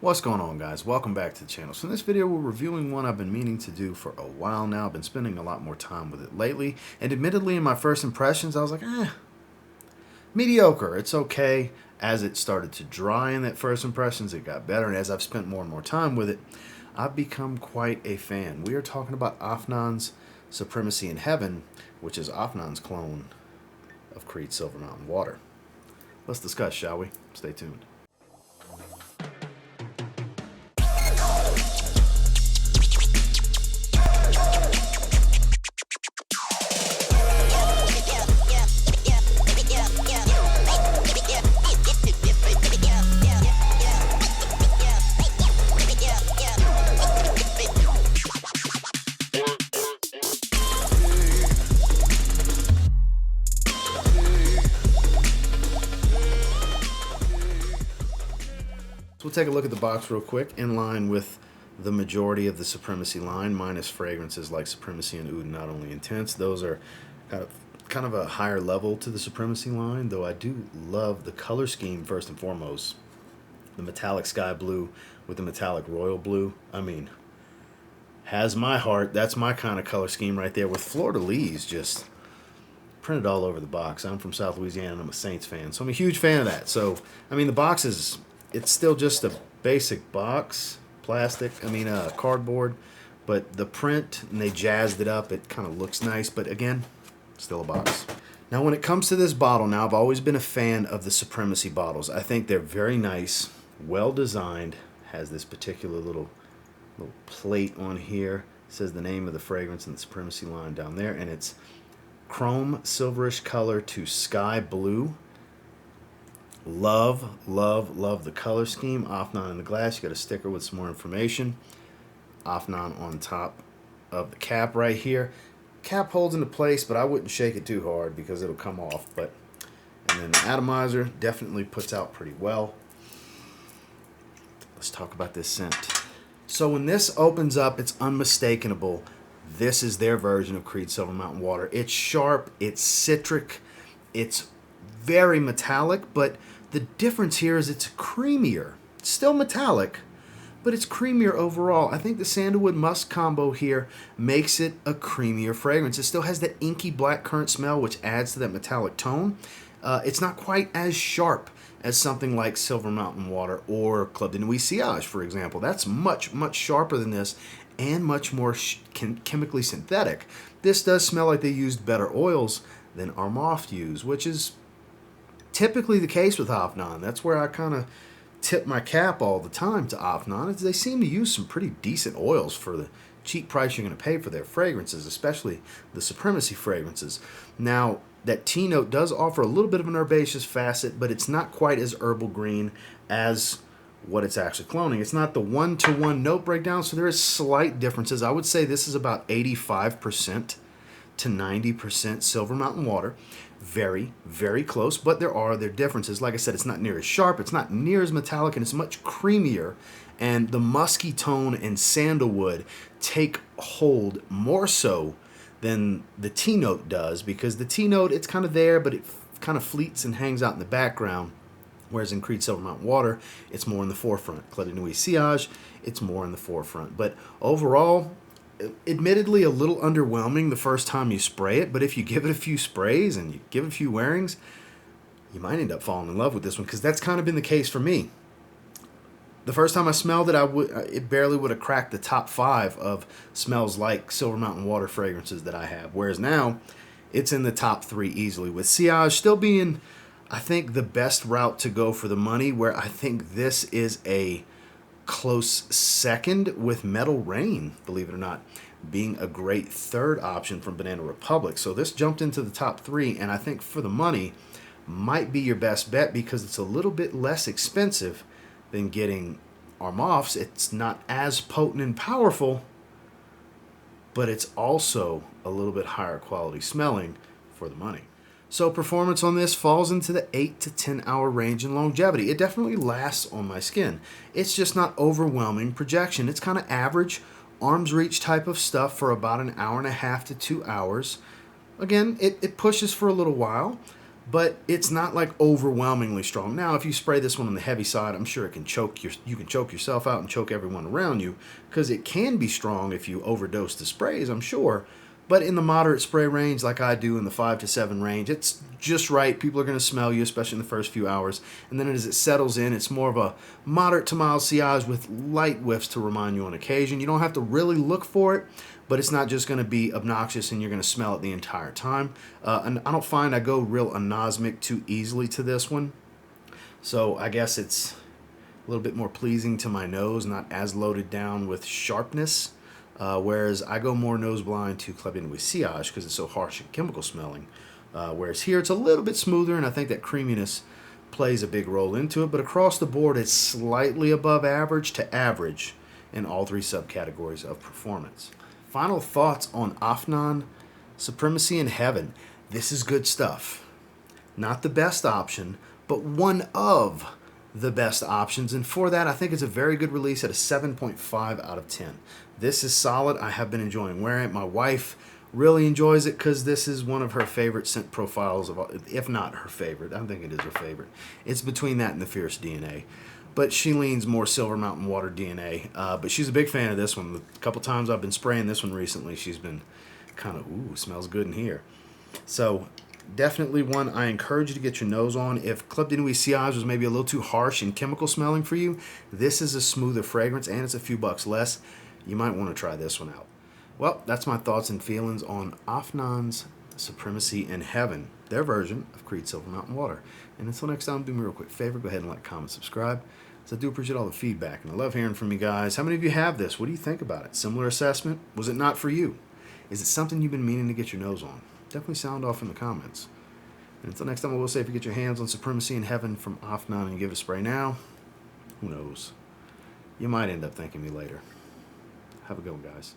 What's going on, guys? Welcome back to the channel. So in this video we're reviewing one I've been meaning to do for a while now. I've been spending a lot more time with it lately, and admittedly in my first impressions I was like, mediocre. It's okay. As it started to dry in that first impressions, it got better, and as I've spent more and more time with it, I've become quite a fan. We are talking about Afnan's Supremacy in Heaven, which is Afnan's clone of Creed's Silver Mountain Water. Let's discuss, shall we? Stay tuned. So we'll take a look at the box real quick, in line with the majority of the Supremacy line, minus fragrances like Supremacy and Oud Not Only Intense. Those are kind of a higher level to the Supremacy line, though I do love the color scheme first and foremost. The metallic sky blue with the metallic royal blue. I mean, has my heart. That's my kind of color scheme right there, with fleur-de-lis just printed all over the box. I'm from South Louisiana and I'm a Saints fan, so I'm a huge fan of that. So, I mean, the box is... it's still just a basic box, cardboard, but the print, and they jazzed it up, it kind of looks nice, but again, still a box. Now when it comes to this bottle, now I've always been a fan of the Supremacy bottles. I think they're very nice, well designed, has this particular little plate on here, it says the name of the fragrance in the Supremacy line down there, and it's chrome silverish color to sky blue. Love the color scheme. Afnan in the glass. You got a sticker with some more information. Afnan on top of the cap right here. Cap holds into place, but I wouldn't shake it too hard because it'll come off. And then the atomizer definitely puts out pretty well. Let's talk about this scent. So when this opens up, it's unmistakable. This is their version of Creed Silver Mountain Water. It's sharp, it's citric, it's very metallic, but the difference here is it's creamier. It's still metallic, but it's creamier overall. I think the sandalwood musk combo here makes it a creamier fragrance. It still has that inky blackcurrant smell, which adds to that metallic tone. It's not quite as sharp as something like Silver Mountain Water or Club de Nuit Sillage, for example. That's much sharper than this and much more chemically synthetic. This does smell like they used better oils than Zaharoff used, which is typically the case with Afnan. That's where I kind of tip my cap all the time to Afnan. They seem to use some pretty decent oils for the cheap price you're going to pay for their fragrances, especially the Supremacy fragrances. Now, that tea note does offer a little bit of an herbaceous facet, but it's not quite as herbal green as what it's actually cloning. It's not the one-to-one note breakdown, so there is slight differences. I would say this is about 85% to 90% Silver Mountain Water. Very, very close, but there are their differences. Like I said, it's not near as sharp, it's not near as metallic, and it's much creamier. And the musky tone and sandalwood take hold more so than the tea note does, because the tea note, it's kind of there, but it kind of fleets and hangs out in the background. Whereas in Creed Silver Mountain Water, it's more in the forefront. Club de Nuit Sillage, it's more in the forefront. But overall, admittedly a little underwhelming the first time you spray it, but if you give it a few sprays and you give it a few wearings, you might end up falling in love with this one, because that's kind of been the case for me. The first time I smelled it, it barely would have cracked the top 5 of smells like Silver Mountain Water fragrances that I have, whereas now it's in the top 3 easily, with Sillage still being, I think, the best route to go for the money, where I think this is a close second, with Metal Rain, believe it or not, being a great third option from Banana Republic. So this jumped into the top 3, and I think for the money might be your best bet, because it's a little bit less expensive than getting Zaharoff's. It's not as potent and powerful, but it's also a little bit higher quality smelling for the money. So performance on this falls into the 8 to 10 hour range in longevity. It definitely lasts on my skin. It's just not overwhelming projection. It's kind of average, arm's reach type of stuff for about an hour and a half to 2 hours. Again, it pushes for a little while. but it's not like overwhelmingly strong. Now, if you spray this one on the heavy side, I'm sure it can you can choke yourself out and choke everyone around you, because it can be strong if you overdose the sprays, I'm sure. But in the moderate spray range, like I do in the 5 to 7 range, it's just right. People are going to smell you, especially in the first few hours. And then as it settles in, it's more of a moderate to mild sillage with light whiffs to remind you on occasion. You don't have to really look for it, but it's not just going to be obnoxious and you're going to smell it the entire time. And I don't find I go real anosmic too easily to this one. So I guess it's a little bit more pleasing to my nose, not as loaded down with sharpness. Whereas I go more nose blind to Club de Nuit Sillage because it's so harsh and chemical smelling. Whereas here it's a little bit smoother, and I think that creaminess plays a big role into it. But across the board, it's slightly above average to average in all 3 subcategories of performance. Final thoughts on Afnan Supremacy in Heaven. This is good stuff. Not the best option, but one of the best options, and for that I think it's a very good release at a 7.5 out of 10. This is solid. I have been enjoying wearing it. My wife really enjoys it because this is one of her favorite scent profiles, if not her favorite. I think it is her favorite. It's between that and the Fierce DNA, but she leans more Silver Mountain Water DNA. But she's a big fan of this one. A couple times I've been spraying this one recently, she's been kind of, ooh, smells good in here. So definitely one I encourage you to get your nose on. If Club de Nuit Sillage was maybe a little too harsh and chemical smelling for you, this is a smoother fragrance and it's a few bucks less. You might want to try this one out. Well, that's my thoughts and feelings on Afnan's Supremacy in Heaven, their version of Creed Silver Mountain Water. And until next time, do me a real quick favor, go ahead and like, comment, subscribe. So I do appreciate all the feedback, and I love hearing from you guys. How many of you have this? What do you think about it? Similar assessment? Was it not for you? Is it something you've been meaning to get your nose on? Definitely sound off in the comments. And until next time, I will say, if you get your hands on Supremacy in Heaven from Afnan and you give it a spray now, who knows? You might end up thanking me later. Have a good one, guys.